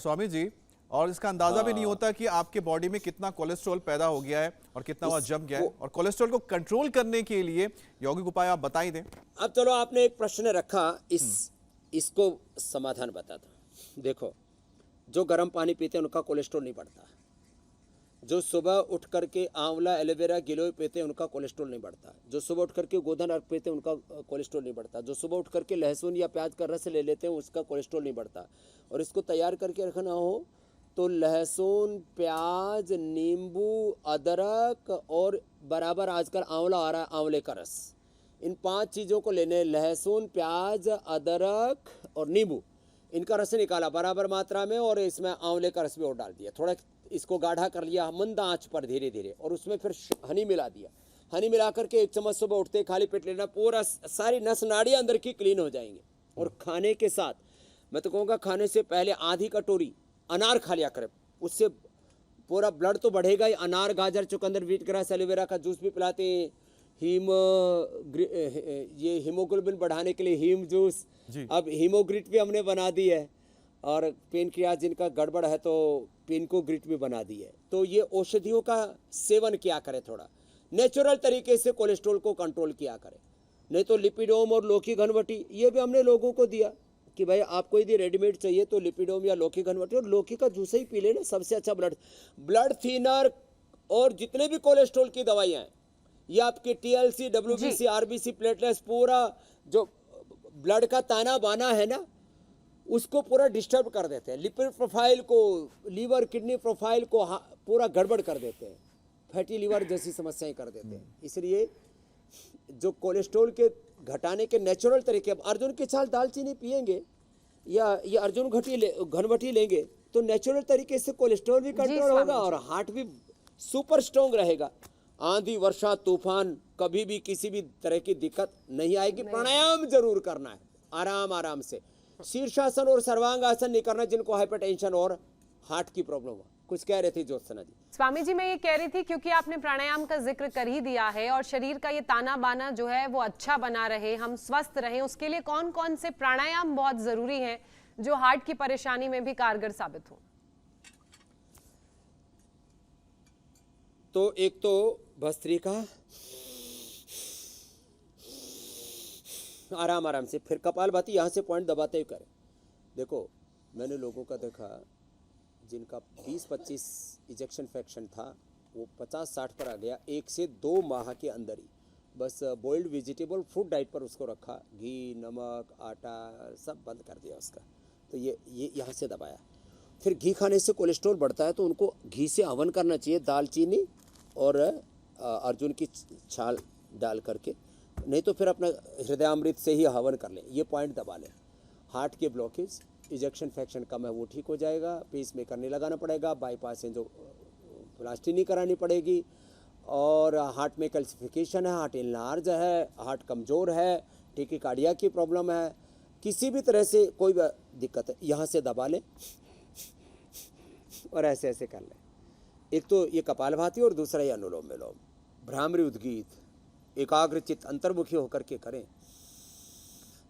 स्वामी जी, और इसका अंदाजा भी नहीं होता कि आपके बॉडी में कितना कोलेस्ट्रॉल पैदा हो गया है और कितना वह जम गया है, और कोलेस्ट्रॉल को कंट्रोल करने के लिए यौगिक उपाय आप बता ही दें। अब चलो, आपने एक प्रश्न रखा, इसको समाधान बताता। देखो, जो गर्म पानी पीते हैं उनका कोलेस्ट्रॉल नहीं बढ़ता, जो सुबह उठ करके आंवला, एलोवेरा, गिलोय पीते हैं उनका कोलेस्ट्रॉल नहीं बढ़ता, जो सुबह उठ करके गोधन अर्क पीते हैं उनका कोलेस्ट्रॉल नहीं बढ़ता, जो सुबह उठ करके लहसुन या प्याज का रस ले लेते हैं उसका कोलेस्ट्रॉल नहीं बढ़ता। और इसको तैयार करके रखना हो तो लहसुन, प्याज, नींबू, अदरक और बराबर आजकल आंवला आ रहा है, आंवले का रस, इन 5 चीज़ों को लेने, लहसुन, प्याज, अदरक और नींबू, इनका रस निकाला बराबर मात्रा में, और इसमें आंवले का रस भी और डाल दिया, थोड़ा इसको गाढ़ा कर लिया मंद आंच पर धीरे धीरे, और उसमें फिर हनी मिला दिया। हनी मिला करके 1 चम्मच सुबह उठते खाली पेट लेना, पूरा सारी नस नाड़ियाँ अंदर की क्लीन हो जाएंगे। और खाने के साथ, मैं तो कहूँगा खाने से पहले आधी कटोरी अनार खा लिया करें, उससे पूरा ब्लड तो बढ़ेगा ही। अनार, गाजर, चुकंदर, व्हीट ग्रास, एलोवेरा का जूस भी पिलाते हैं, ये हीमोग्लोबिन बढ़ाने के लिए हीम जूस, अब हीमोग्रिट भी हमने बना दी है, और पेनक्रियाज जिनका गड़बड़ है तो पेनकोग्रिट भी बना दी है। तो ये औषधियों का सेवन किया करें, थोड़ा नेचुरल तरीके से कोलेस्ट्रॉल को कंट्रोल किया करें। नहीं तो लिपिडोम और लौकी घनवटी ये भी हमने लोगों को दिया कि भाई आपको यदि रेडीमेड चाहिए तो लिपिडोम या लौकी घनवटी, और लौकी का जूस ही पी लेना, सबसे अच्छा ब्लड थिनर और जितने भी कोलेस्ट्रॉल की दवाइयाँ हैं, ये आपके TLC, WBC, RBC, प्लेटलेट्स, पूरा जो ब्लड का ताना बाना है ना, उसको पूरा डिस्टर्ब कर देते हैं, लिपिड प्रोफाइल को, लीवर किडनी प्रोफाइल को पूरा गड़बड़ कर देते हैं, फैटी लीवर जैसी समस्याएं कर देते हैं। इसलिए जो कोलेस्ट्रॉल के घटाने के नेचुरल तरीके, अब अर्जुन की छाल दालचीनी पिएंगे या ये अर्जुन घनवटी लेंगे तो नेचुरल तरीके से कोलेस्ट्रॉल भी कंट्रोल होगा और हार्ट भी सुपर स्ट्रॉन्ग रहेगा। आंधी, वर्षा, तूफान, कभी भी किसी भी तरह की दिक्कत नहीं आएगी। प्राणायाम जरूर करना है, आराम आराम से, शीर्षासन और सर्वांगासन नहीं करना जिनको हाइपरटेंशन और हार्ट की प्रॉब्लम हो। कुछ कह रहे थे ज्योत्सना जी? स्वामी जी, मैं ये कह रही थी क्योंकि आपने प्राणायाम का जिक्र कर ही दिया है, और शरीर का ये ताना बाना जो है वो अच्छा बना रहे, हम स्वस्थ रहें, उसके लिए कौन कौन से प्राणायाम बहुत जरूरी हैं जो हार्ट की परेशानी में भी कारगर साबित हो? तो एक तो भस्त्रिका, आराम आराम से, फिर कपालभाति, यहाँ से पॉइंट दबाते हुए करें। देखो, मैंने लोगों का देखा जिनका 20-25 इजेक्शन फ्रैक्शन था, वो 50-60 पर आ गया 1 से 2 माह के अंदर ही। बस बॉइल्ड वेजिटेबल फूड डाइट पर उसको रखा, घी, नमक, आटा सब बंद कर दिया उसका। तो ये यहाँ से दबाया। फिर घी खाने से कोलेस्ट्रॉल बढ़ता है, तो उनको घी से हवन करना चाहिए, दालचीनी और अर्जुन की छाल डाल करके, नहीं तो फिर अपना हृदयामृत से ही हवन कर लें। ये पॉइंट दबा लें। हार्ट के ब्लॉकेज, इजेक्शन फ्रैक्शन कम है वो ठीक हो जाएगा, पेस मेकर नहीं लगाना पड़ेगा, बाईपास जो प्लास्टी नहीं करानी पड़ेगी, और हार्ट में कैल्सिफिकेशन है, हार्ट इनलार्ज है, हार्ट कमज़ोर है, टेकिकार्डिया की प्रॉब्लम है, किसी भी तरह से कोई दिक्कत है, यहाँ से दबा लें और ऐसे ऐसे कर लें। एक तो ये कपालभाति और दूसरा ये अनुलोम विलोम, भ्रामरी उद्गीत, एकाग्रचित्त अंतर्मुखी होकर के करें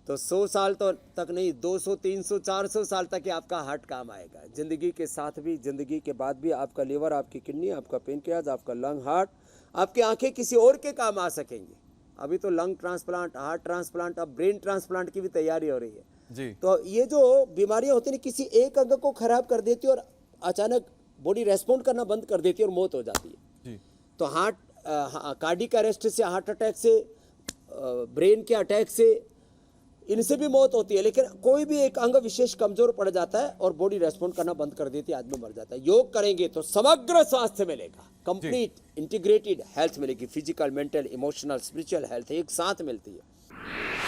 तो 100 साल तो तक नहीं, 200, 300, 400 साल तक ही आपका हार्ट काम आएगा। ज़िंदगी के साथ भी, ज़िंदगी के बाद भी आपका लीवर, आपकी किडनी, आपका पेनक्रियाज, आपका लंग, हार्ट, आपकी आंखें किसी और के काम आ सकेंगी। अभी तो लंग ट्रांसप्लांट, हार्ट ट्रांसप्लांट, अब ब्रेन ट्रांसप्लांट की भी तैयारी हो रही है जी। तो ये जो बीमारियां होती हैं किसी एक अंग को खराब कर देती है और अचानक बॉडी रेस्पॉन्ड करना बंद कर देती है और मौत हो जाती है जी। तो हार्ट कार्डियक अरेस्ट से, हार्ट अटैक से, ब्रेन के अटैक से, इनसे भी मौत होती है। लेकिन कोई भी एक अंग विशेष कमजोर पड़ जाता है और बॉडी रेस्पॉन्ड करना बंद कर देती है, आदमी मर जाता है। योग करेंगे तो समग्र स्वास्थ्य मिलेगा, कंप्लीट इंटीग्रेटेड हेल्थ मिलेगी, physical, mental, emotional, spiritual health एक साथ मिलती है।